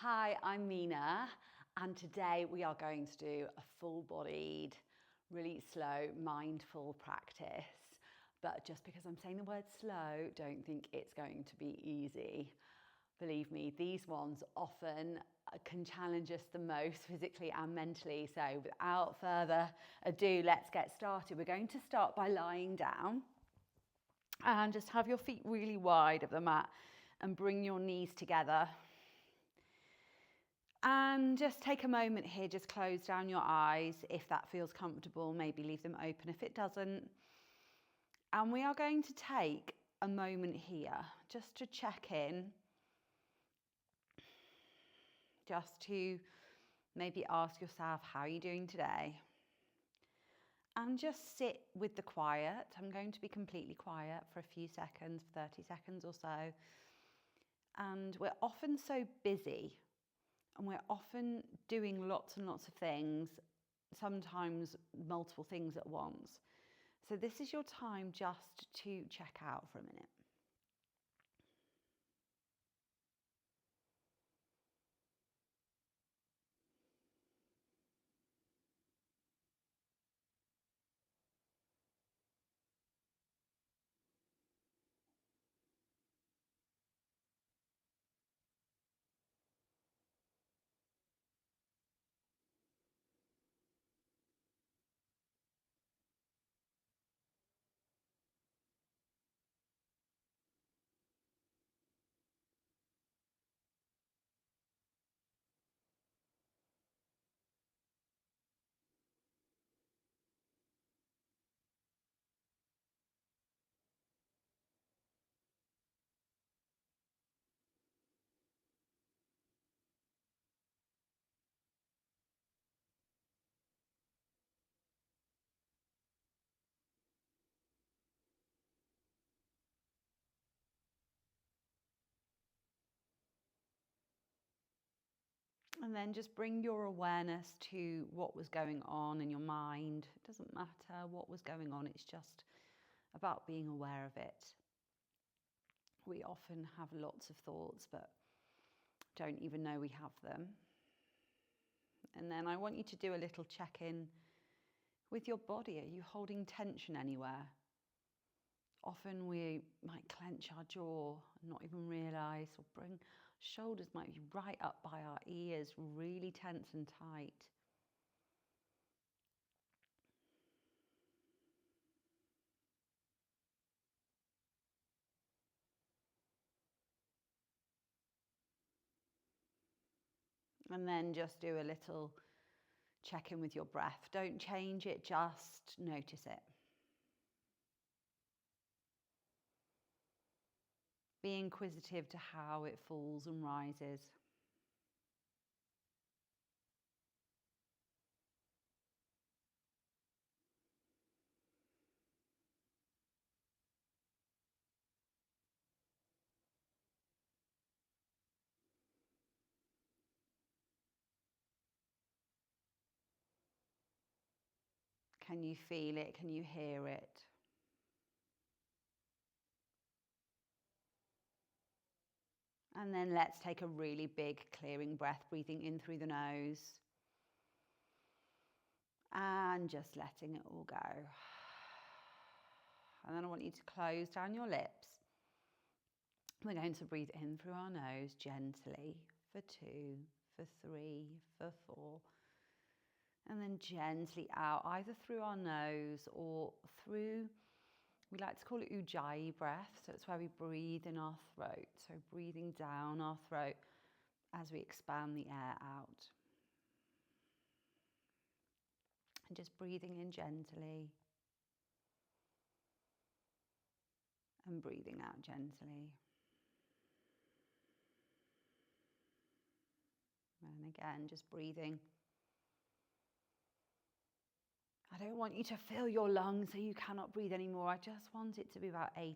Hi, I'm Mina, and today we are going to do a full-bodied, really slow, mindful practice. But just because I'm saying the word slow, don't think it's going to be easy. Believe me, these ones often can challenge us the most physically and mentally. So without further ado, let's get started. We're going to start by lying down and just have your feet really wide of the mat and bring your knees together. And just take a moment here, just close down your eyes if that feels comfortable, maybe leave them open if it doesn't. And we are going to take a moment here just to check in, just to maybe ask yourself, how are you doing today? And just sit with the quiet. I'm going to be completely quiet for a few seconds, 30 seconds or so. And we're often so busy and we're often doing lots and lots of things, sometimes multiple things at once. So this is your time just to check out for a minute. And then just bring your awareness to what was going on in your mind. It doesn't matter what was going on, it's just about being aware of it. We often have lots of thoughts, but don't even know we have them. And then I want you to do a little check-in with your body. Are you holding tension anywhere? Often we might clench our jaw and not even realise, or bring shoulders might be right up by our ears, really tense and tight. And then just do a little check in with your breath. Don't change it, just notice it. Be inquisitive to how it falls and rises. Can you feel it? Can you hear it? And then let's take a really big clearing breath, breathing in through the nose. And just letting it all go. And then I want you to close down your lips. We're going to breathe in through our nose gently for 2, for 3, for 4. And then gently out, either through our nose or through, we like to call it ujjayi breath. So it's where we breathe in our throat. So breathing down our throat as we expand the air out. And just breathing in gently. And breathing out gently. And again, just breathing. I don't want you to fill your lungs so you cannot breathe anymore. I just want it to be about 80%.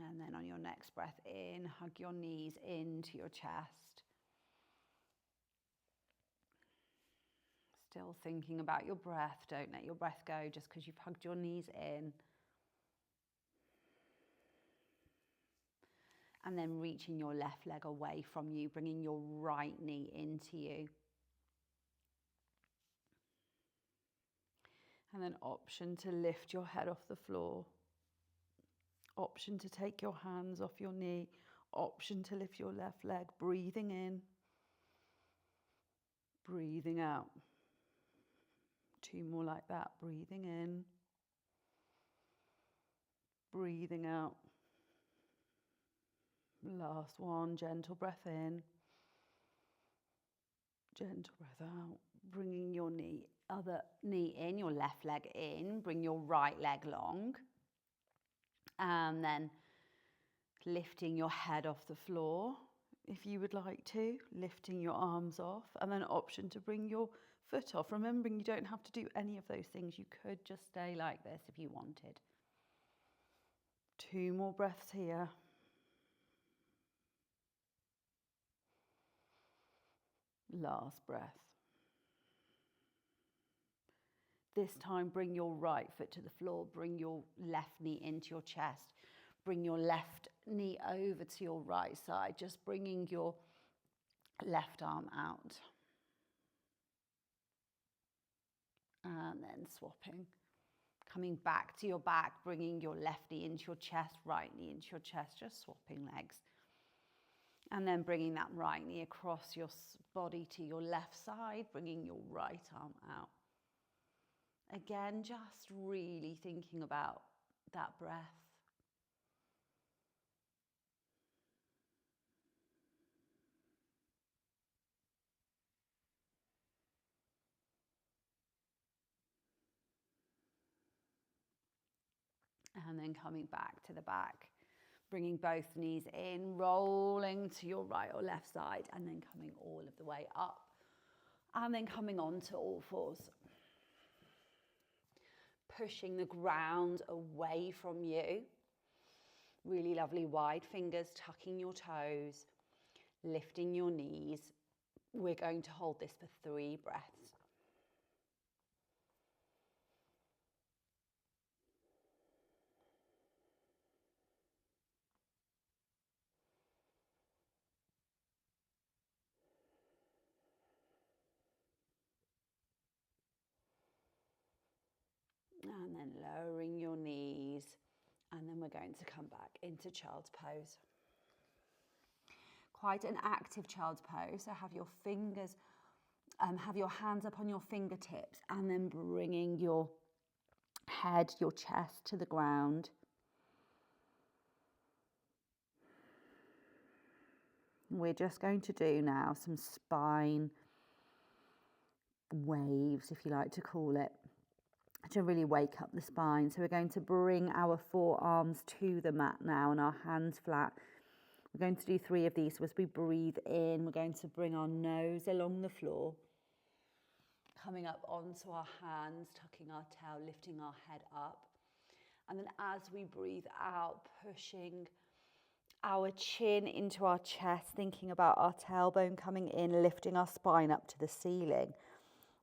And And then on your next breath in, hug your knees into your chest. Still thinking about your breath. Don't let your breath go just because you've hugged your knees in. And then reaching your left leg away from you, bringing your right knee into you. And then option to lift your head off the floor. Option to take your hands off your knee. Option to lift your left leg, breathing in, breathing out. 2 more like that, breathing in, breathing out. Last one, gentle breath in, gentle breath out. Bringing your other knee in, your left leg in, bring your right leg long. And then lifting your head off the floor, if you would like to, lifting your arms off, and then option to bring your foot off. Remembering you don't have to do any of those things. You could just stay like this if you wanted. 2 more breaths here. Last breath. This time, bring your right foot to the floor. Bring your left knee into your chest. Bring your left knee over to your right side. Just bringing your left arm out. And then swapping. Coming back to your back, bringing your left knee into your chest, right knee into your chest. Just swapping legs. And then bringing that right knee across your body to your left side, bringing your right arm out. Again, just really thinking about that breath. And then coming back to the back, bringing both knees in, rolling to your right or left side, and then coming all of the way up. And then coming on to all fours. Pushing the ground away from you. Really lovely wide fingers, tucking your toes, lifting your knees. We're going to hold this for 3 breaths. And then lowering your knees. And then we're going to come back into child's pose. Quite an active child's pose. So have your fingers, have your hands up on your fingertips, and then bringing your head, your chest to the ground. We're just going to do now some spine waves, if you like to call it, to really wake up the spine. So we're going to bring our forearms to the mat now and our hands flat. We're going to do 3 of these. So as we breathe in, we're going to bring our nose along the floor, coming up onto our hands, tucking our tail, lifting our head up. And then as we breathe out, pushing our chin into our chest, thinking about our tailbone coming in, lifting our spine up to the ceiling.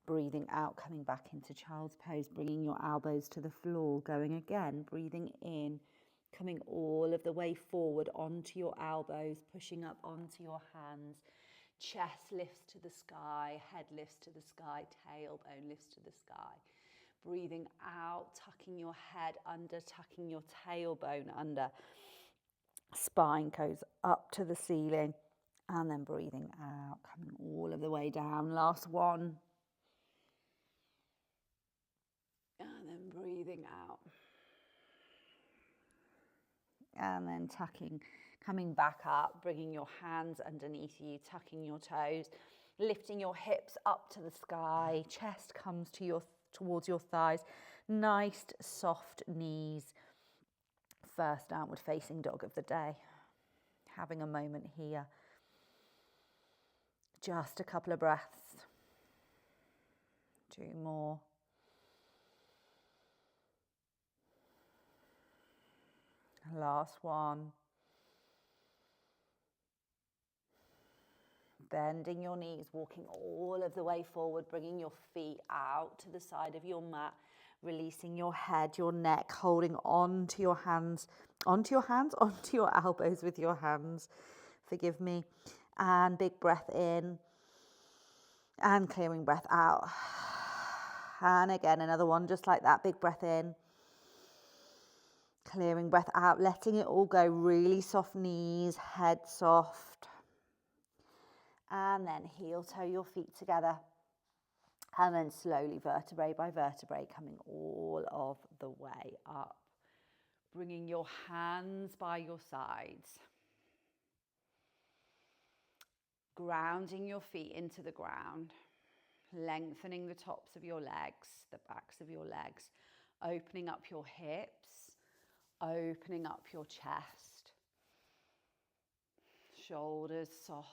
Breathing out, coming back into child's pose, bringing your elbows to the floor, going again, breathing in, coming all of the way forward onto your elbows, pushing up onto your hands. Chest lifts to the sky, head lifts to the sky, tailbone lifts to the sky. Breathing out, tucking your head under, tucking your tailbone under. Spine goes up to the ceiling, and then breathing out, coming all of the way down. Last one. And then breathing out. And then tucking, coming back up, bringing your hands underneath you, tucking your toes, lifting your hips up to the sky. Chest comes to towards your thighs. Nice, soft knees. First downward facing dog of the day. Having a moment here. Just a couple of breaths. 2 more. Last one. Bending your knees, walking all of the way forward, bringing your feet out to the side of your mat, releasing your head, your neck, holding on to your hands, onto your elbows with your hands. Forgive me. And big breath in and clearing breath out. And again, another one just like that. Big breath in, clearing breath out, letting it all go. Really soft knees, head soft. And then heel toe your feet together. And then slowly, vertebrae by vertebrae, coming all of the way up. Bringing your hands by your sides. Grounding your feet into the ground. Lengthening the tops of your legs, the backs of your legs. Opening up your hips. Opening up your chest. Shoulders soft.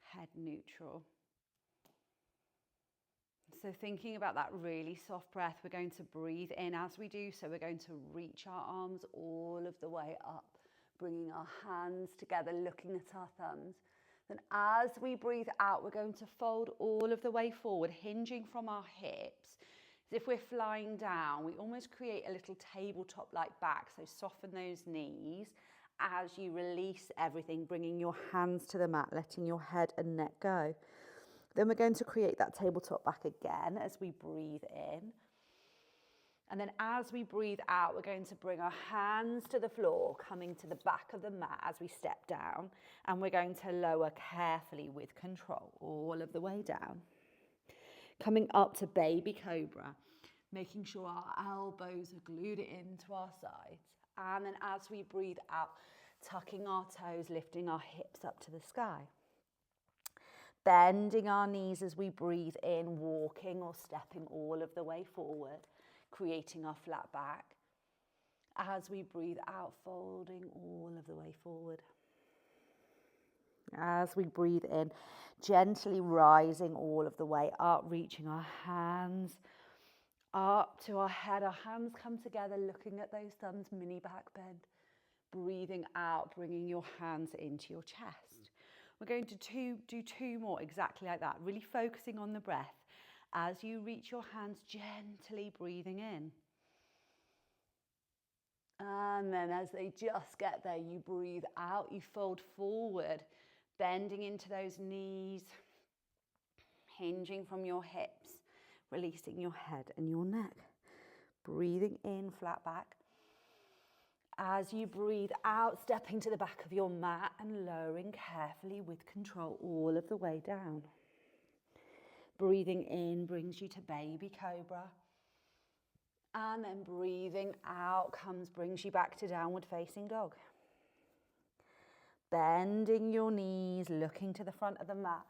Head neutral. So thinking about that really soft breath, we're going to breathe in. As we do so, we're going to reach our arms all of the way up, bringing our hands together, looking at our thumbs. Then as we breathe out, we're going to fold all of the way forward, hinging from our hips. As if we're flying down, we almost create a little tabletop-like back. So soften those knees as you release everything, bringing your hands to the mat, letting your head and neck go. Then we're going to create that tabletop back again as we breathe in. And then as we breathe out, we're going to bring our hands to the floor, coming to the back of the mat as we step down. And we're going to lower carefully with control all of the way down. Coming up to baby cobra, making sure our elbows are glued into our sides. And then as we breathe out, tucking our toes, lifting our hips up to the sky. Bending our knees as we breathe in, walking or stepping all of the way forward, creating our flat back. As we breathe out, folding all of the way forward. As we breathe in, gently rising all of the way up, reaching our hands up to our head. Our hands come together, looking at those thumbs, mini back bend. Breathing out, bringing your hands into your chest. We're going to do two more exactly like that, really focusing on the breath. As you reach your hands, gently breathing in. And then as they just get there, you breathe out, you fold forward, bending into those knees, hinging from your hips, releasing your head and your neck. Breathing in, flat back. As you breathe out, stepping to the back of your mat and lowering carefully with control all of the way down. Breathing in brings you to baby cobra. And then breathing out brings you back to downward facing dog. Bending your knees, looking to the front of the mat,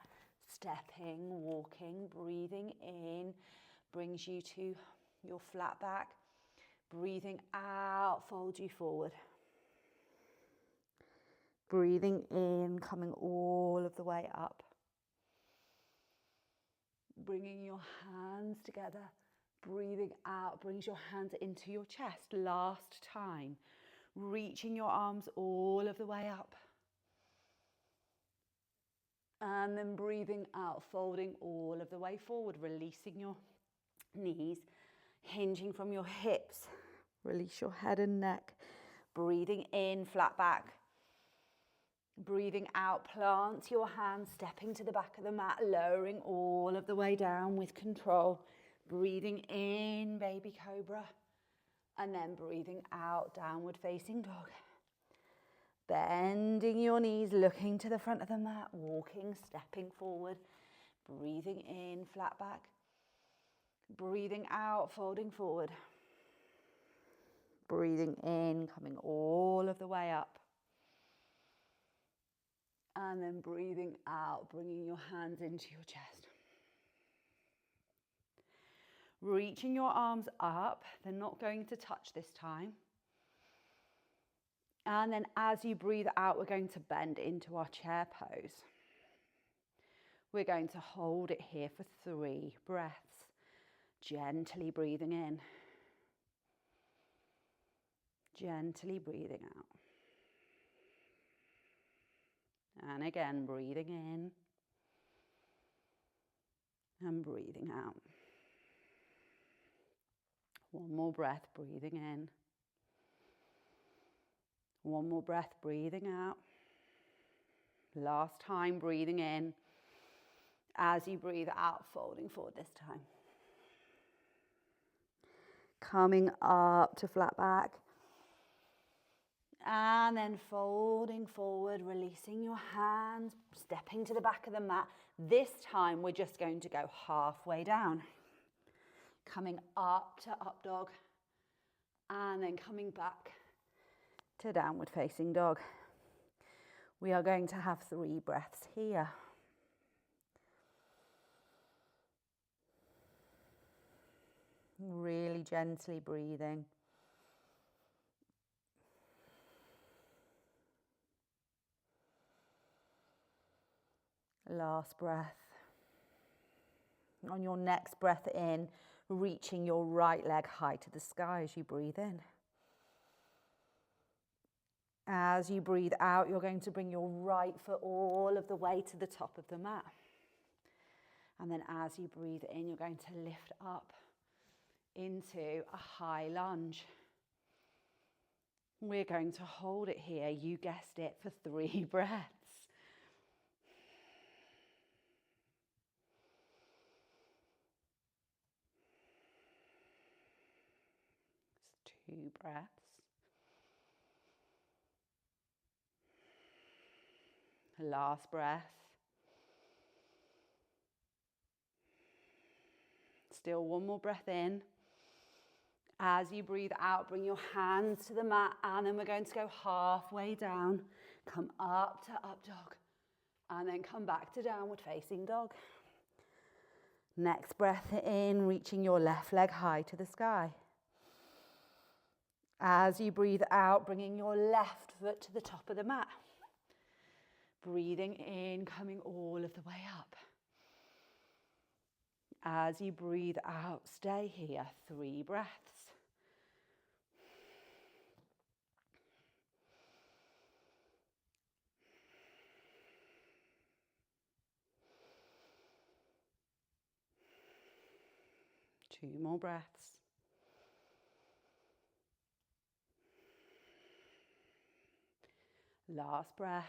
stepping, walking, breathing in brings you to your flat back. Breathing out, fold you forward. Breathing in, coming all of the way up. Bringing your hands together. Breathing out brings your hands into your chest. Last time. Reaching your arms all of the way up. And then breathing out, folding all of the way forward. Releasing your knees, hinging from your hips. Release your head and neck. Breathing in, flat back. Breathing out, plant your hands, stepping to the back of the mat, lowering all of the way down with control. Breathing in, baby cobra. And then breathing out, downward facing dog. Bending your knees, looking to the front of the mat, walking, stepping forward. Breathing in, flat back. Breathing out, folding forward. Breathing in, coming all of the way up. And then breathing out, bringing your hands into your chest. Reaching your arms up. They're not going to touch this time. And then as you breathe out, we're going to bend into our chair pose. We're going to hold it here for 3 breaths. Gently breathing in. Gently breathing out. And again, breathing in and breathing out. One more breath, breathing in. One more breath, breathing out. Last time, breathing in. As you breathe out, folding forward this time. Coming up to flat back. And then folding forward, releasing your hands, stepping to the back of the mat. This time, we're just going to go halfway down. Coming up to up dog. And then coming back to downward facing dog. We are going to have 3 breaths here. Really gently breathing. Last breath. On your next breath in, reaching your right leg high to the sky as you breathe in. As you breathe out, you're going to bring your right foot all of the way to the top of the mat. And then as you breathe in, you're going to lift up into a high lunge. We're going to hold it here, you guessed it, for 3 breaths. It's 2 breaths. Last breath. Still 1 more breath in. As you breathe out, bring your hands to the mat, and then we're going to go halfway down. Come up to up dog, and then come back to downward facing dog. Next breath in, reaching your left leg high to the sky. As you breathe out, bringing your left foot to the top of the mat. Breathing in, coming all of the way up. As you breathe out, stay here, 3 breaths. Two more breaths. Last breath.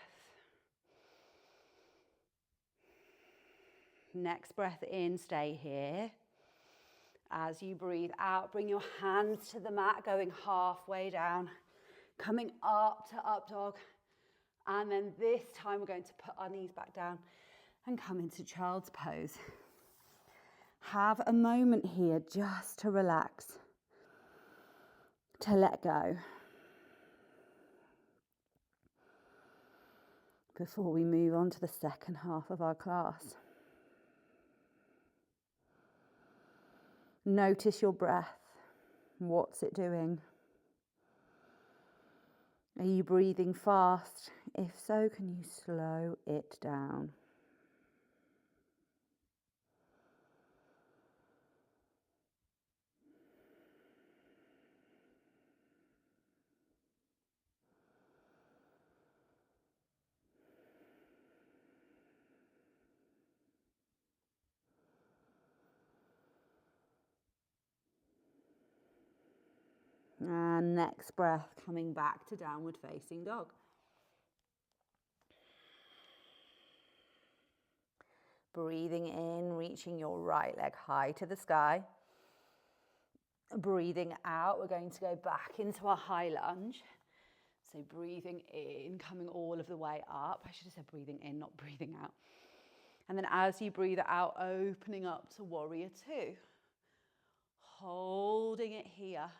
Next breath in, stay here. As you breathe out, bring your hands to the mat, going halfway down, coming up to up dog. And then this time we're going to put our knees back down and come into child's pose. Have a moment here just to relax, to let go, before we move on to the second half of our class. Notice your breath. What's it doing? Are you breathing fast? If so, can you slow it down? And next breath, coming back to downward facing dog. Breathing in, reaching your right leg high to the sky. Breathing out, we're going to go back into our high lunge. So breathing in, coming all of the way up. I should have said breathing in, not breathing out. And then as you breathe out, opening up to warrior 2. Holding it here.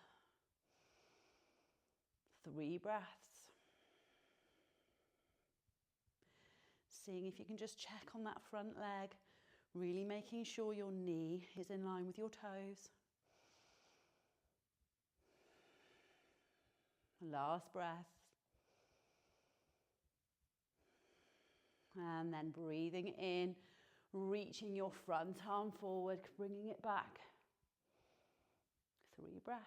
3 breaths. Seeing if you can just check on that front leg, really making sure your knee is in line with your toes. Last breath. And then breathing in, reaching your front arm forward, bringing it back. 3 breaths.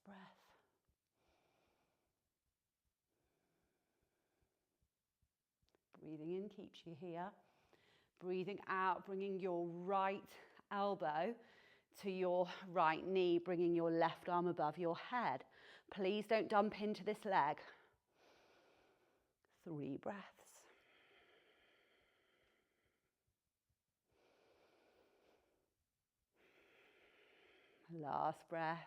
breath. Breathing in keeps you here. Breathing out, bringing your right elbow to your right knee, bringing your left arm above your head. Please don't dump into this leg. 3 breaths. Last breath.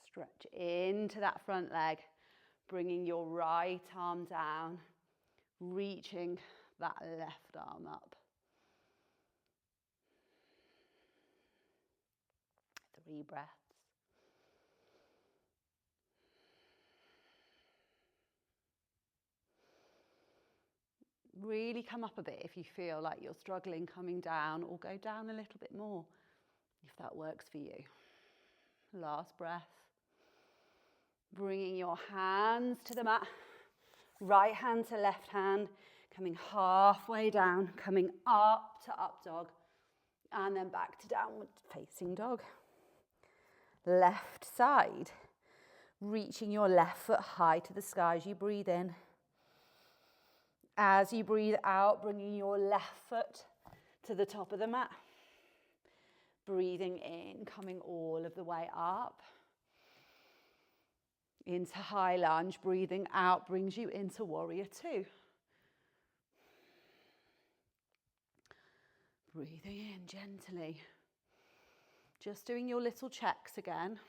Stretch into that front leg, bringing your right arm down, reaching that left arm up. 3 breaths. Really come up a bit if you feel like you're struggling coming down, or go down a little bit more if that works for you. Last breath. Bringing your hands to the mat, right hand to left hand, coming halfway down, coming up to up dog, and then back to downward facing dog. Left side, reaching your left foot high to the sky as you breathe in. As you breathe out, bringing your left foot to the top of the mat. Breathing in, coming all of the way up. Into high lunge, breathing out brings you into warrior 2. Breathing in gently. Just doing your little checks again.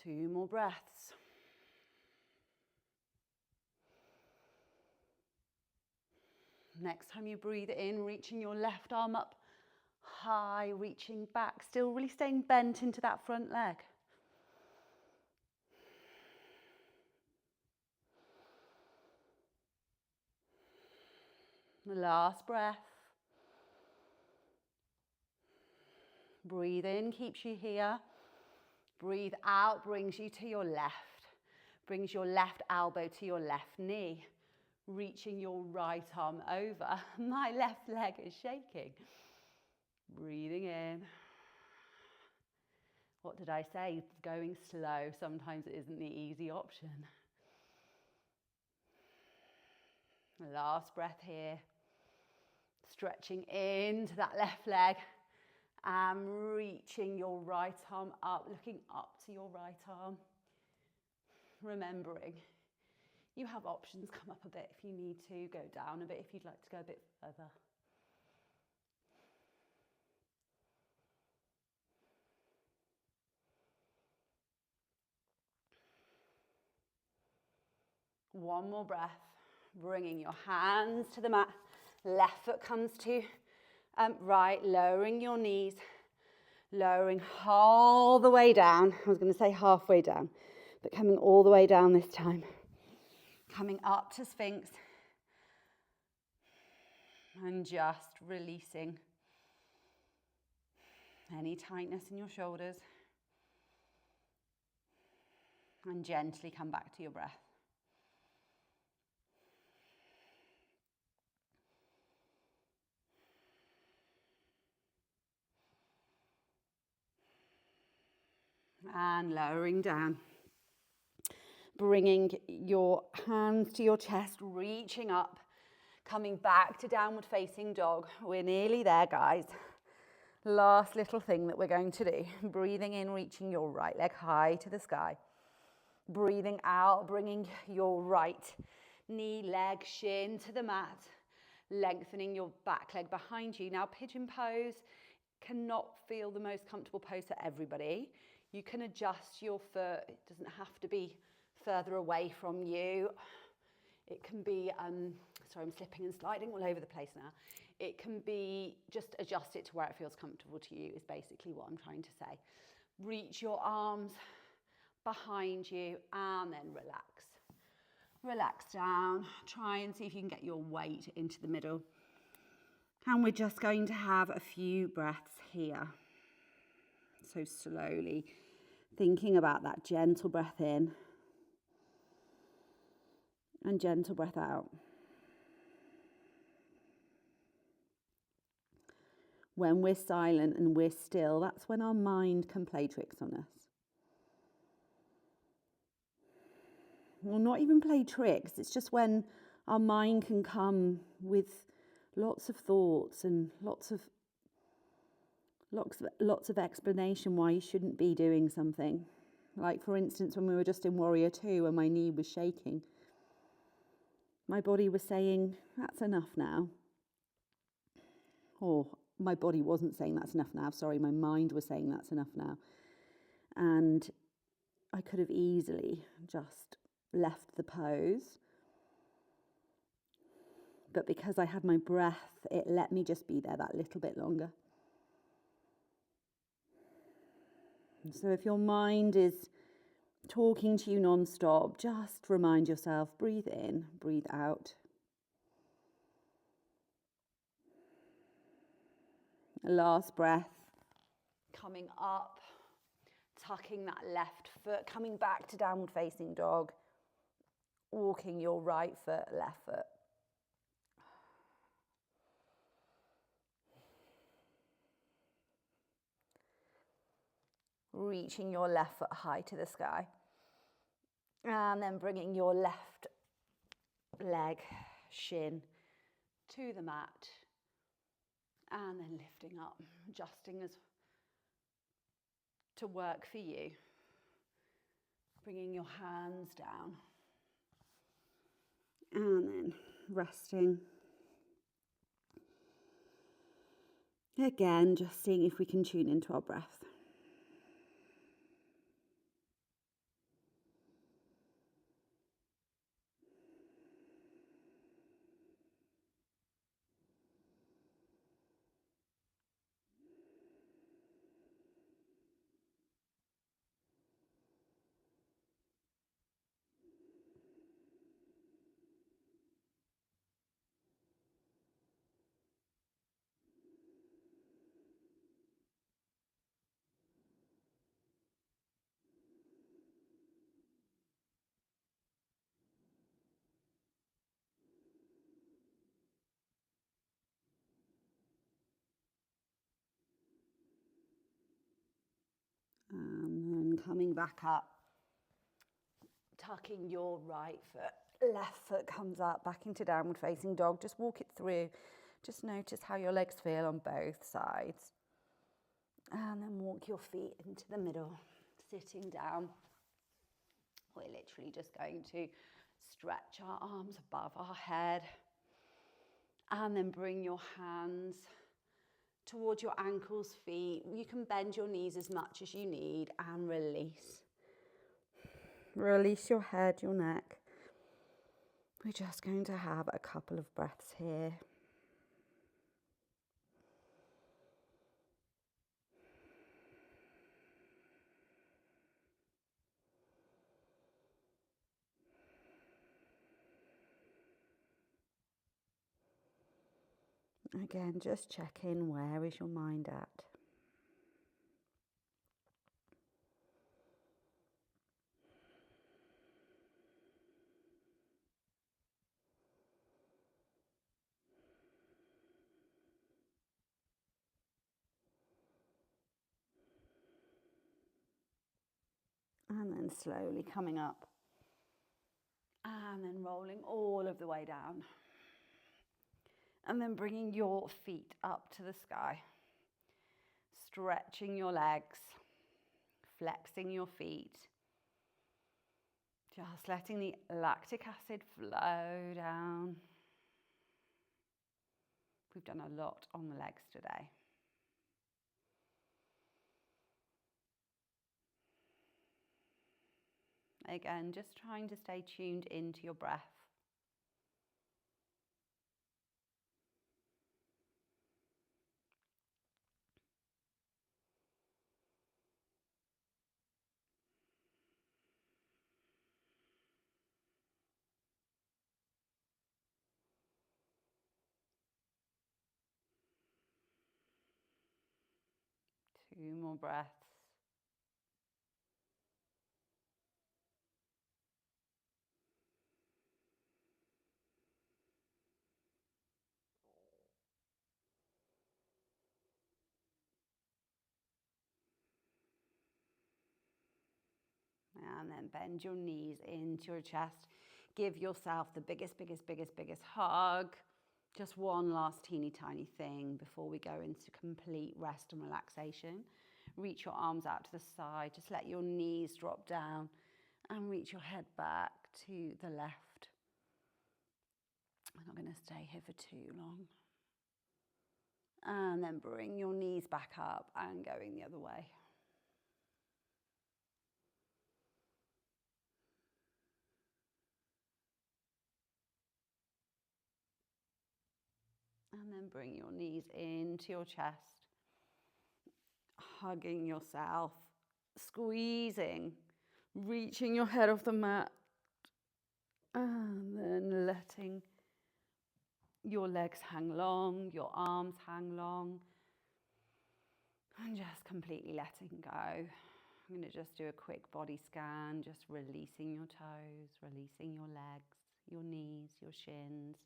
Two more breaths. Next time you breathe in, reaching your left arm up high, reaching back, still really staying bent into that front leg. The last breath. Breathe in, keeps you here. Breathe out, brings you to your left. Brings your left elbow to your left knee. Reaching your right arm over. My left leg is shaking. Breathing in. What did I say? Going slow sometimes isn't the easy option. Last breath here. Stretching into that left leg and reaching your right arm up, looking up to your right arm. Remembering you have options. Come up a bit if you need to, go down a bit if you'd like to go a bit further. One more breath, bringing your hands to the mat. Left foot comes to right, lowering your knees, lowering all the way down. I was going to say halfway down, but coming all the way down this time. Coming up to Sphinx and just releasing any tightness in your shoulders, and gently come back to your breath. And lowering down. Bringing your hands to your chest, reaching up, coming back to downward facing dog. We're nearly there, guys. Last little thing that we're going to do. Breathing in, reaching your right leg high to the sky. Breathing out, bringing your right knee, leg, shin to the mat. Lengthening your back leg behind you. Now, pigeon pose cannot feel the most comfortable pose for everybody. You can adjust your foot. It doesn't have to be further away from you. It can be, sorry, I'm slipping and sliding all over the place now. It can be, just adjust it to where it feels comfortable to you is basically what I'm trying to say. Reach your arms behind you and then relax. Relax down. Try and see if you can get your weight into the middle. And we're just going to have a few breaths here. So slowly thinking about that gentle breath in and gentle breath out. When we're silent and we're still, that's when our mind can play tricks on us. Well, not even play tricks. It's just when our mind can come with lots of thoughts and lots of explanation why you shouldn't be doing something. Like, for instance, when we were just in Warrior 2 and my knee was shaking, my body was saying, that's enough now. Or my body wasn't saying that's enough now. Sorry, my mind was saying that's enough now. And I could have easily just left the pose. But because I had my breath, it let me just be there that little bit longer. So if your mind is talking to you non-stop, just remind yourself, breathe in, breathe out. Last breath, coming up, tucking that left foot, coming back to downward facing dog, walking your right foot, left foot. Reaching your left foot high to the sky. And then bringing your left leg, shin, to the mat. And then lifting up, adjusting as to work for you. Bringing your hands down. And then resting. Again, just seeing if we can tune into our breath. And then coming back up, tucking your right foot, left foot comes up, back into downward facing dog. Just walk it through. Just notice how your legs feel on both sides. And then walk your feet into the middle, sitting down. We're literally just going to stretch our arms above our head. And then bring your hands towards your ankles, feet. You can bend your knees as much as you need and release. Release your head, your neck. We're just going to have a couple of breaths here. Again, just check in, where is your mind at? And then slowly coming up. And then rolling all of the way down. And then bringing your feet up to the sky. Stretching your legs. Flexing your feet. Just letting the lactic acid flow down. We've done a lot on the legs today. Again, just trying to stay tuned into your breath. Two more breaths. And then bend your knees into your chest. Give yourself the biggest hug. Just one last teeny tiny thing before we go into complete rest and relaxation. Reach your arms out to the side. Just let your knees drop down and reach your head back to the left. I'm not going to stay here for too long. And then bring your knees back up and going the other way. And then bring your knees into your chest, hugging yourself, squeezing, reaching your head off the mat, and then letting your legs hang long, your arms hang long, and just completely letting go. I'm going to just do a quick body scan, just releasing your toes, releasing your legs, your knees, your shins,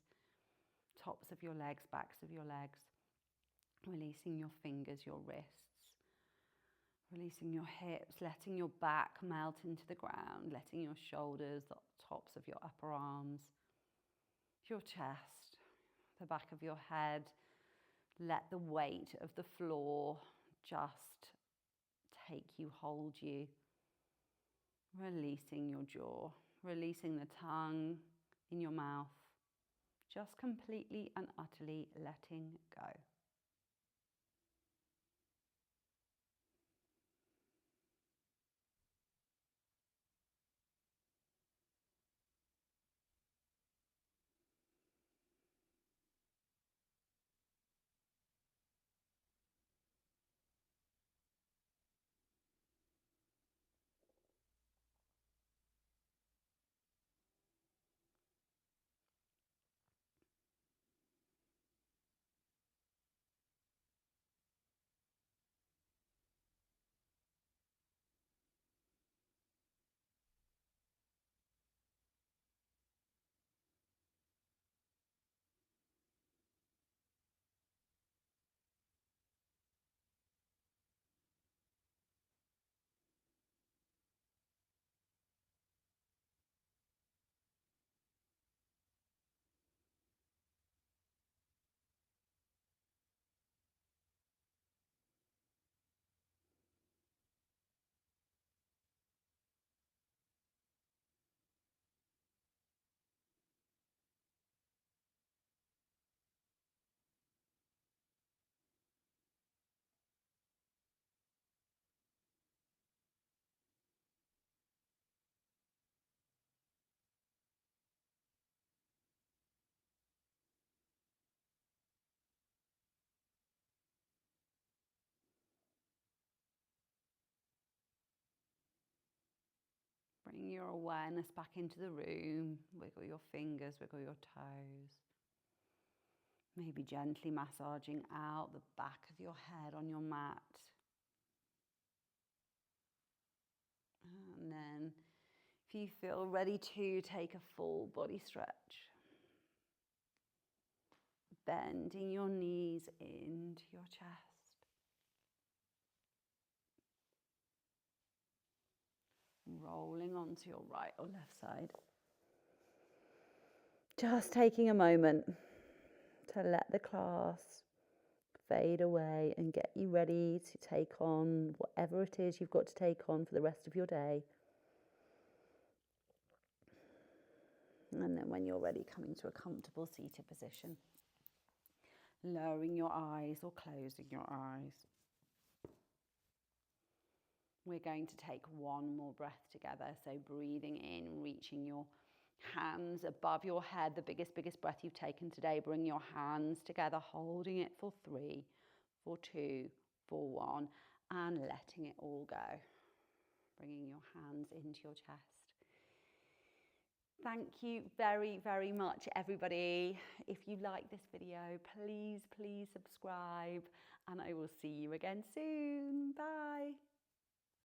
tops of your legs, backs of your legs, releasing your fingers, your wrists, releasing your hips, letting your back melt into the ground, letting your shoulders, the tops of your upper arms, your chest, the back of your head, let the weight of the floor just take you, hold you, releasing your jaw, releasing the tongue in your mouth, just completely and utterly letting go. Bring your awareness back into the room. Wiggle your fingers, wiggle your toes. Maybe gently massaging out the back of your head on your mat. And then if you feel ready to, take a full body stretch. Bending your knees into your chest. Rolling onto your right or left side. Just taking a moment to let the class fade away and get you ready to take on whatever it is you've got to take on for the rest of your day. And then when you're ready, coming to a comfortable seated position. Lowering your eyes or closing your eyes. We're going to take one more breath together. So breathing in, reaching your hands above your head, the biggest breath you've taken today. Bring your hands together, holding it for 3, for 2, for 1, and letting it all go. Bringing your hands into your chest. Thank you very much, everybody. If you like this video, please subscribe, and I will see you again soon. Bye.